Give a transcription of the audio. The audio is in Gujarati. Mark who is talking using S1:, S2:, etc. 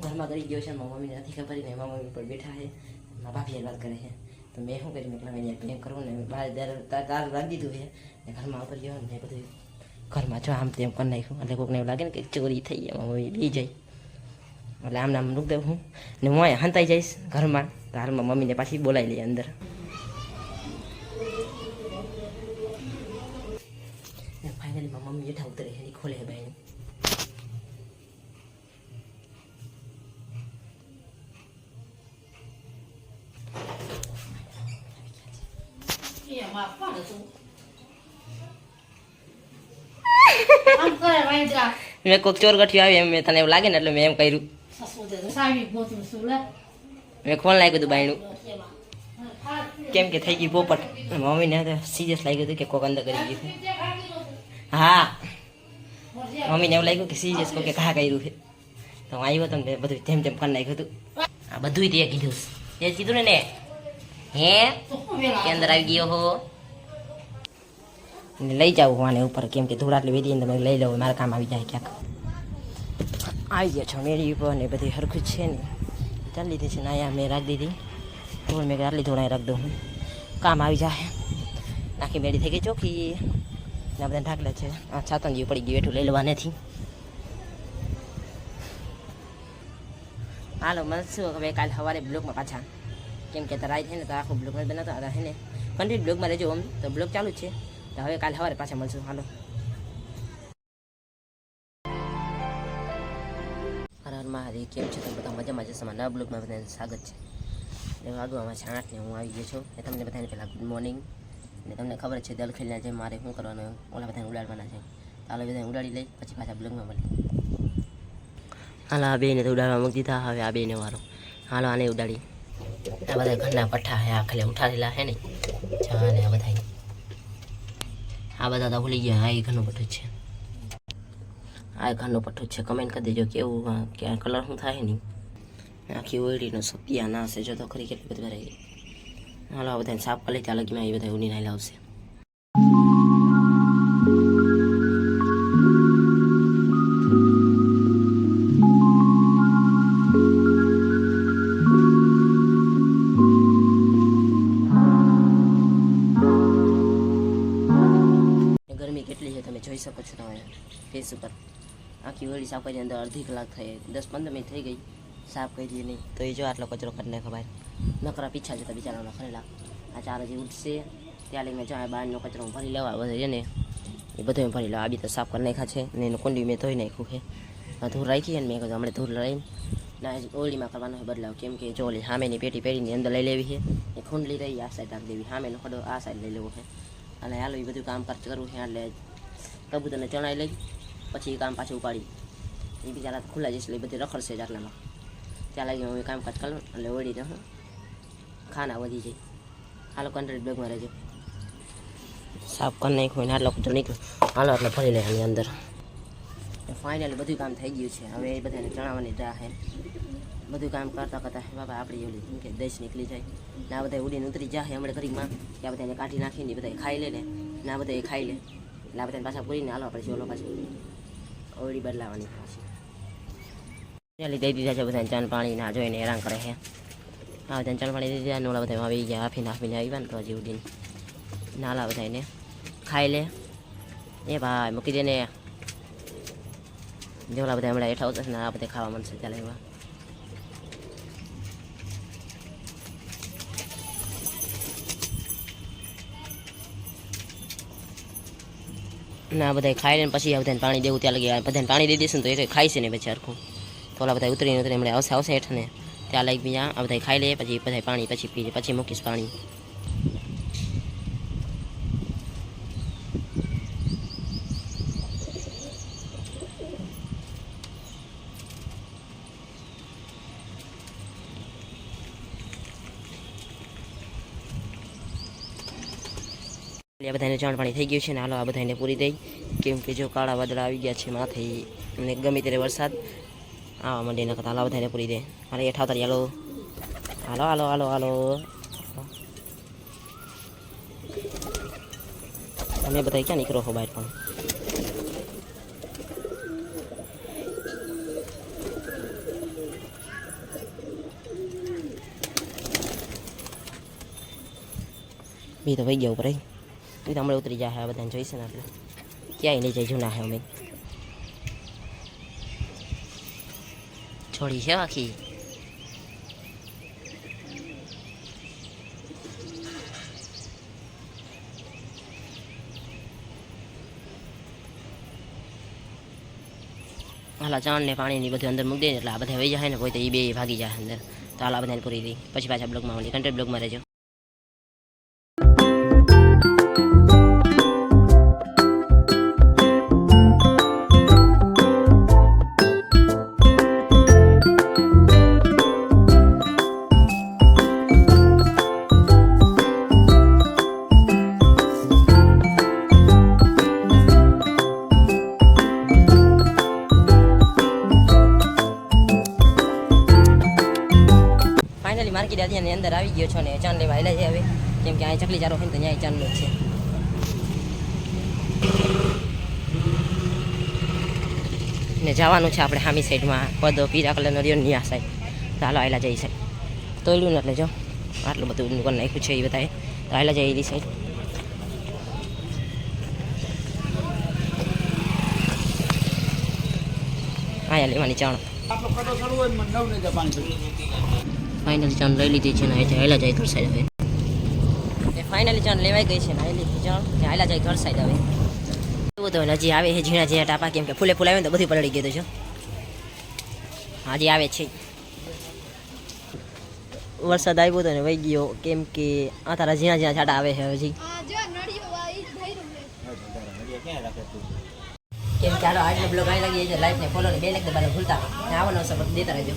S1: ઘરમાં કરી ગયો છે, મારા મમ્મીને નથી ખબર ને, મારા મમ્મી પર બેઠા છે, મારા ભાભી વાત કરે છે. તો મેં શું કરી મતલબ એને પ્રેમ કરવું ને બહાર તાર રાખી દીધું છે ને ઘરમાં ઉપર ગયો ને બધું ઘરમાં જો આમ તેમ કરી નાખ્યું. એટલે કોઈકને એવું લાગે ને કે ચોરી થઈ જાય, મારા મમ્મી બી જાય. એટલે આમ નામ રૂક દઉં હું ને હું અહીંયા હંતાઈ જઈશ ઘરમાં, તો હાલમાં મમ્મીને પાછી બોલાવી લઈએ અંદર. ફાઇનલી મારા મમ્મી બેઠા ઉતરે છે, ખોલે છે ભાઈ. મેં કોઈક ચોર ગઠિયો આવી એમ મેં તને એવું લાગે ને એટલે મેં એમ કર્યું. મેં ખોલ નાખ્યું હતું બાયણું, કેમ કે થઈ ગઈ પોપટ. મમ્મીને સિરિયસ લાગ્યું હતું કે કોક અંદર કરી ગયું. હા, મમ્મીને એવું લાગ્યું કે સિરિયસ કોઈ કે ઘા કર્યું છે. તો હું આવ્યો હતો ને બધું જેમ તેમ કરી નાખ્યું હતું. આ બધું તે કીધું, તે જ કીધું ને હે કે અંદર આવી ગયો હો. લઈ જાઉં આને ઉપર, કેમ કે ધૂળ આટલી વેધી તમે લઈ લઉં, મારા કામ આવી જાય ક્યાંક. આવી ગયા છો મેળી ઉપર ને બધી હરખું જ છે ને, ચાલી લીધી છે ને અહીંયા મેં રાખી દીધી ધૂળ. મેં આટલી ધૂળ રાખી દઉં, કામ આવી જાય. નાખી મેળી થઈ ગઈ ચોખ્ખી ને બધા ઢાકલા છે. આ છાતણ જેવું પડી ગયું, એટલું લઈ લેવા નથી. હાલો મળશું હવે કાલે સવારે બ્લોગમાં પાછા, કેમ કે રાત છે ને તો આખો બ્લોગ બનાવતા હતા છે ને, કન્ટિન્યુ બ્લોગમાં રહેજો. આમ તો બ્લોગ ચાલુ જ છે, તો હવે કાલે સવારે પાછા મળશું. હાલો હર મહાદેવ, કેમ છે તમે બધા મજામાં જશો? નવા બ્લોગમાં બધાને સ્વાગત છે. એટલે વાગવામાં છે 8 ને હું આવી ગયો છું. એ તમને બધાને પહેલાં ગુડ મોર્નિંગ. ને તમને ખબર છે દલ ખેલના છે મારે શું કરવાનું, ઓલા બધાને ઉડાડવાના છે. ચાલો બધાને ઉડાડી લઈ પછી પાછા બ્લોગમાં મળી. હાલો આ બેને તો ઉડાડવા મૂકી દીધા, હવે આ બેને વારો. હાલો આને ઉડાડી. આ બધા ઘરના પઠ્ઠા હે, આ ખાલી ઉઠાડેલા હે ને ચા ને આ બધા. આ બધા તો ભૂલી ગયા. આ એ ઘરનું પઠ્ઠું છે, આ ઘરનું પઠ્ઠું છે. કમેન્ટ કરી દેજો કેવું કે કલર શું થાય નહીં. આખી ઓળીનો સપિયા ના હશે, જો તો ખરી કેટલી બધી ભરાઈ ગઈ. હાલો આ બધાને સાફ કરી ત્યાં લગીમાં એ બધા ઉડી નાઈ લાવશે. ગરમી કેટલી છે તમે જોઈ શકો છો તમારે ફેસ ઉપર. આખી ઓળી સાફ કરી અંદર અડધી કલાક થઈ, 10-15 મિનિટ થઈ ગઈ સાફ કરી નહીં. તો એ જો આટલો કચરો કરી નાખો ભાઈ, નકરા પીછા જતા બિચારાના ખરેલા. આ 4 હજી ઉઠશે ત્યાં લઈને જો બહારનો કચરો ભરી લેવા બધે ને, એ બધું ભરી લેવા. આ બી તો સાફ કરી નાખ્યા છે ને એનું કુંડી મેં ધોઈ નાખ્યું છે. ધૂળ રાખી ને મેં કહ્યું હમણાં ધૂળ લઈને ના ઓળીમાં કરવાનો હોય બદલાવ, કેમ કે જો ઓલી સામેની પેટી પેઢીની અંદર લઈ લેવી છે, એ ખૂંડલી રહી આ સાઈડ રાખી દેવી, સામેનો ખડો આ સાઈડ લઈ લેવો છે. અને હાલો એ બધું કામ કરવું છે. એટલે કબૂતરને ચણાઈ લઈ પછી એ કામ પાછું ઉપાડી, એ બિચારા ખુલ્લા જશે એટલે એ બધી રખડશે જ આટલામાં. ત્યાં લાગી હું કામકાજ કરું એટલે ઓળી રહું, ખાના વધી જાય. હાલો કન્ટ્રીટ બેગમાં રહેજો. સાફ કરી નાખ્યું ને આટલો કચરો નીકળ્યો. હાલો એટલે ભરી લે આની અંદર. ફાઇનલી બધું કામ થઈ ગયું છે. હવે એ બધાને ચણાવવાની રાહ છે. બધું કામ કરતાં કરતાં બાબા આપણી ઓલી કેમ કે દેશ નીકળી જાય ને આ બધા ઉડીને ઉતરી જાય હમણાં ઘડીમાં, કે આ બધાને કાઢી નાખીને બધા ખાઈ લે ને આ બધા એ ખાઈ લે એટલે આ બધાને પાછા પૂરીને હાલવા પડે છે. ઓલો પાછું ઓળી બદલાવાની પાછી ચાલી દઈ દીધા છે. બધાને ચાન પાણી ના જોઈને હેરાન કરે છે. આ બધાને ચાન પાણી દઈ દીધા ને ઓલા બધા આવી ગયા આફીને આવ્યા ને તો હજી ઉડીને નાલા બધાને ખાઈ લે. એ ભાઈ મૂકી દે ને, જેવલા બધા હમણાં હેઠા ઉતરશે ને આ બધા ખાવા મળશે. ચાલે એવા ના બધા ખાઈ લે ને પછી બધાને પાણી દેવું. ત્યાં લગી બધાને પાણી દઈ દેશે ને તો એ ખાઈ છે ને પછી હરખું. તો ઓલા બધા ઉતરીને હમણાં આવશે હેઠ ને ત્યાં લઈ બીજા આ બધા ખાઈ લે પછી બધા પાણી પછી પીજે, પછી મૂકીશ પાણી. આ બધાને ચણ પાણી થઈ ગયું છે ને હાલો આ બધાને પૂરી દઈ, કેમ કે જો કાળા વાદળા આવી ગયા છે માથે અને ગમે ત્યારે વરસાદ આવવા માંડી નકર. હાલો બધાને પૂરી દે. મારે હેઠા ઉતારી હાલો હાલો હાલો હાલો હાલો. તમે બધા ક્યાં નીકળો છો બહાર? પણ બી તો વહી ગયા ઉપર એ તો હમણાં ઉતરી જાય આ બધાને જોઈશે ને આપણે ક્યાંય નહીં જાય જૂના હે અમે છોડી છે આખી હાલા ચાણ ને પાણીની બધું અંદર મૂકી દે એટલે આ બધા વહી જાય ને કોઈ તો એ બે ભાગી જાય અંદર તો હાલ આ બધાને પૂરી દઈ પછી પાછા બ્લોગમાં મળી કન્ટેન્ટ બ્લોગમાં રહેજો ફાઇનલી માર્કેટ આદિયાની અંદર આવી ગયો છો ને ચાંદ લેવા આવેલા છે હવે કેમ કે અહીં ચકલી ચારો હોય ને તો ત્યાં ચાંદલો જ છે ને જવાનું છે આપણે હામી સાઈડમાં પદો પીરા કલરનો રહ્યો ને આ સાઈડ ચાલો આવેલા જઈ સાઈડ તોયલું ને એટલે જો આટલું બધું કરી નાખ્યું છે એ બધાએ તો આવેલા જાય એની સાઈડ અહીંયા લેવાની ચાણ ફાઇનલી ચાણ લઈ લીધી છે ને હાલા જાય ઘર સાઈડ હવે ફાઇનલી ચાણ લેવાઈ ગઈ છે ને હાલી લીધી ચાણ ને હાલા જાય ઘર સાઈડ હવે એવું તો હજી આવે છે ઝીણા ઝીણા ટાપા કેમ કે ફૂલે ફૂલ આવે ને તો બધી પલળી ગયું છે હજી આવે છે વરસાદ આવ્યો હતો ને વહી ગયો કેમ કે આ તારા ઝીણા ઝીણા છાંટા આવે છે હજી કેમ કે આજનો બ્લોગ આવી લાગી છે લાઈફ ને ફોલો ને બે લાખ દબાને ભૂલતા ને આવવાનો સપોર્ટ દેતા રહેજો